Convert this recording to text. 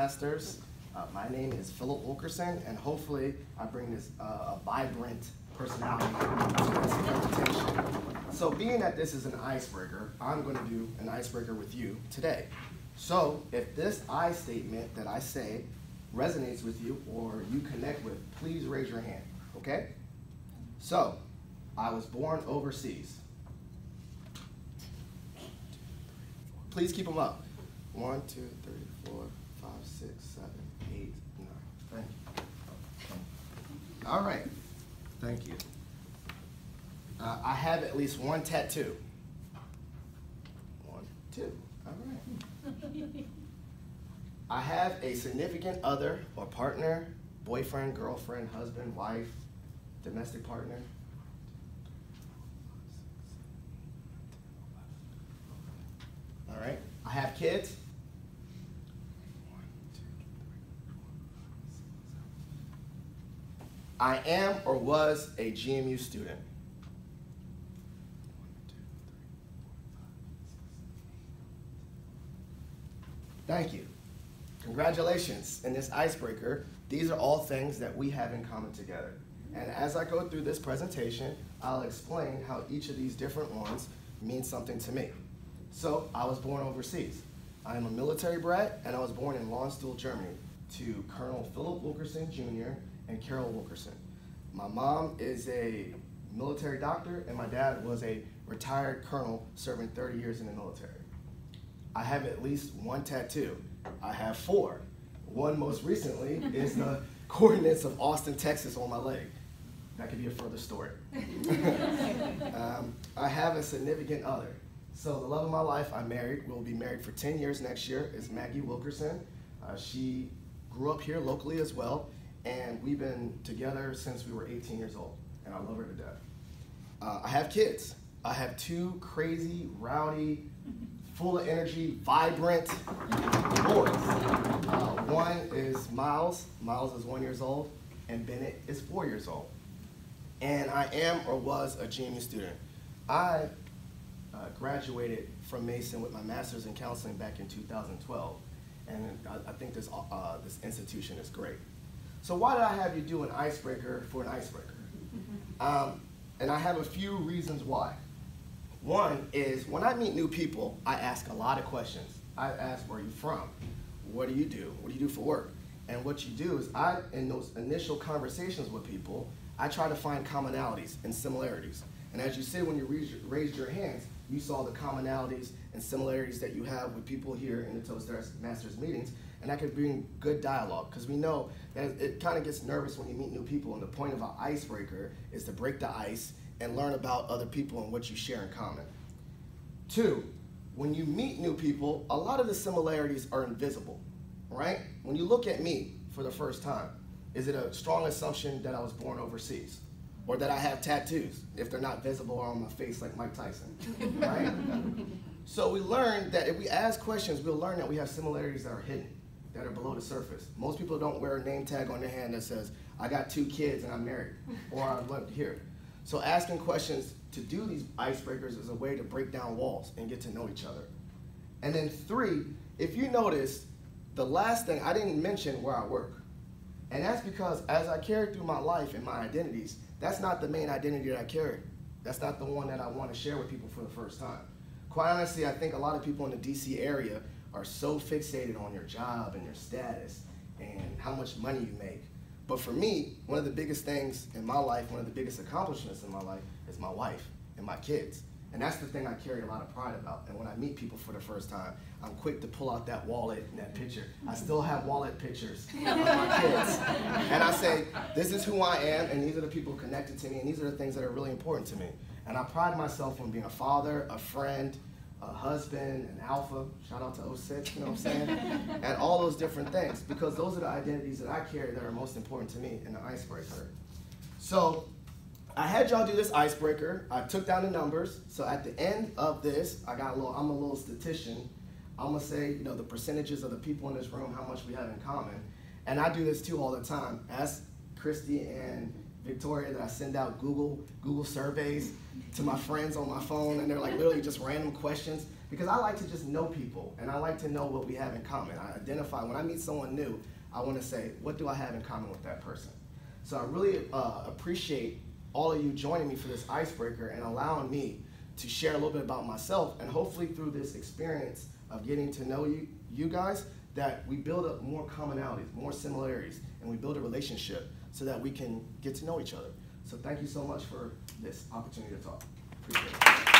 Toastmasters. My name is Philip Wilkerson, and hopefully I bring this a vibrant personality to this presentation. So being that this is an icebreaker, I'm going to do an icebreaker with you today. So if this I statement that I say resonates with you or you connect with, please raise your hand, okay? So, I was born overseas. Please keep them up. 1, 2, 3, 4, 5, 6, 7, 8, 9. Thank you. All right. Thank you. I have at least one tattoo. 1, 2. All right. I have a significant other or partner, boyfriend, girlfriend, husband, wife, domestic partner. All right. I have kids. I am or was a GMU student. Thank you. Congratulations. In this icebreaker, these are all things that we have in common together. And as I go through this presentation, I'll explain how each of these different ones means something to me. So, I was born overseas. I am a military brat, and I was born in Landstuhl, Germany, to Colonel Philip Wilkerson, Jr. and Carol Wilkerson. My mom is a military doctor, and my dad was a retired colonel serving 30 years in the military. I have at least one tattoo. I have 4. One most recently is the coordinates of Austin, Texas on my leg. That could be a further story. I have a significant other. So the love of my life, I'm married. We'll be married for 10 years next year, is Maggie Wilkerson. She grew up here locally as well, and we've been together since we were 18 years old, and I love her to death. I have kids. I have 2 crazy, rowdy, full of energy, vibrant boys. One is Miles. Miles is 1 year old, and Bennett is 4 years old. And I am or was a GMU student. I graduated from Mason with my master's in counseling back in 2012, and I think this institution is great. So why did I have you do an icebreaker for an icebreaker? And I have a few reasons why. One is when I meet new people, I ask a lot of questions. I ask, where are you from? What do you do? What do you do for work? And what you do is in those initial conversations with people, I try to find commonalities and similarities. And as you said when you raised your hands, you saw the commonalities and similarities that you have with people here in the Toastmasters meetings, and that could bring good dialogue, because we know that it kind of gets nervous when you meet new people, and the point of an icebreaker is to break the ice and learn about other people and what you share in common. 2, when you meet new people, a lot of the similarities are invisible, right? When you look at me for the first time, is it a strong assumption that I was born overseas? Or that I have tattoos, if they're not visible or on my face like Mike Tyson, right? So we learned that if we ask questions, we'll learn that we have similarities that are hidden, that are below the surface. Most people don't wear a name tag on their hand that says, I got 2 kids and I'm married, or I lived here. So asking questions to do these icebreakers is a way to break down walls and get to know each other. And then 3, if you notice, the last thing, I didn't mention where I work. And that's because as I carry through my life and my identities, that's not the main identity that I carry. That's not the one that I want to share with people for the first time. Quite honestly, I think a lot of people in the DC area are so fixated on your job and your status and how much money you make. But for me, one of the biggest things in my life, one of the biggest accomplishments in my life is my wife and my kids. And that's the thing I carry a lot of pride about. And when I meet people for the first time, I'm quick to pull out that wallet and that picture. I still have wallet pictures of my kids. And I say, this is who I am, and these are the people connected to me, and these are the things that are really important to me. And I pride myself on being a father, a friend, a husband, an alpha, shout out to 06, you know what I'm saying? And all those different things, because those are the identities that I carry that are most important to me in the icebreaker. So, I had y'all do this icebreaker. I took down the numbers. So at the end of this, I'm a little statistician. I'm gonna say, the percentages of the people in this room, how much we have in common. And I do this too all the time. Ask Christy and Victoria that I send out Google surveys to my friends on my phone, and they're like literally just random questions. because I like to just know people, and I like to know what we have in common. I identify, when I meet someone new, I want to say, what do I have in common with that person? So I really appreciate all of you joining me for this icebreaker and allowing me to share a little bit about myself, and hopefully through this experience of getting to know you guys, that we build up more commonalities, more similarities, and we build a relationship so that we can get to know each other. So thank you so much for this opportunity to talk. Appreciate it.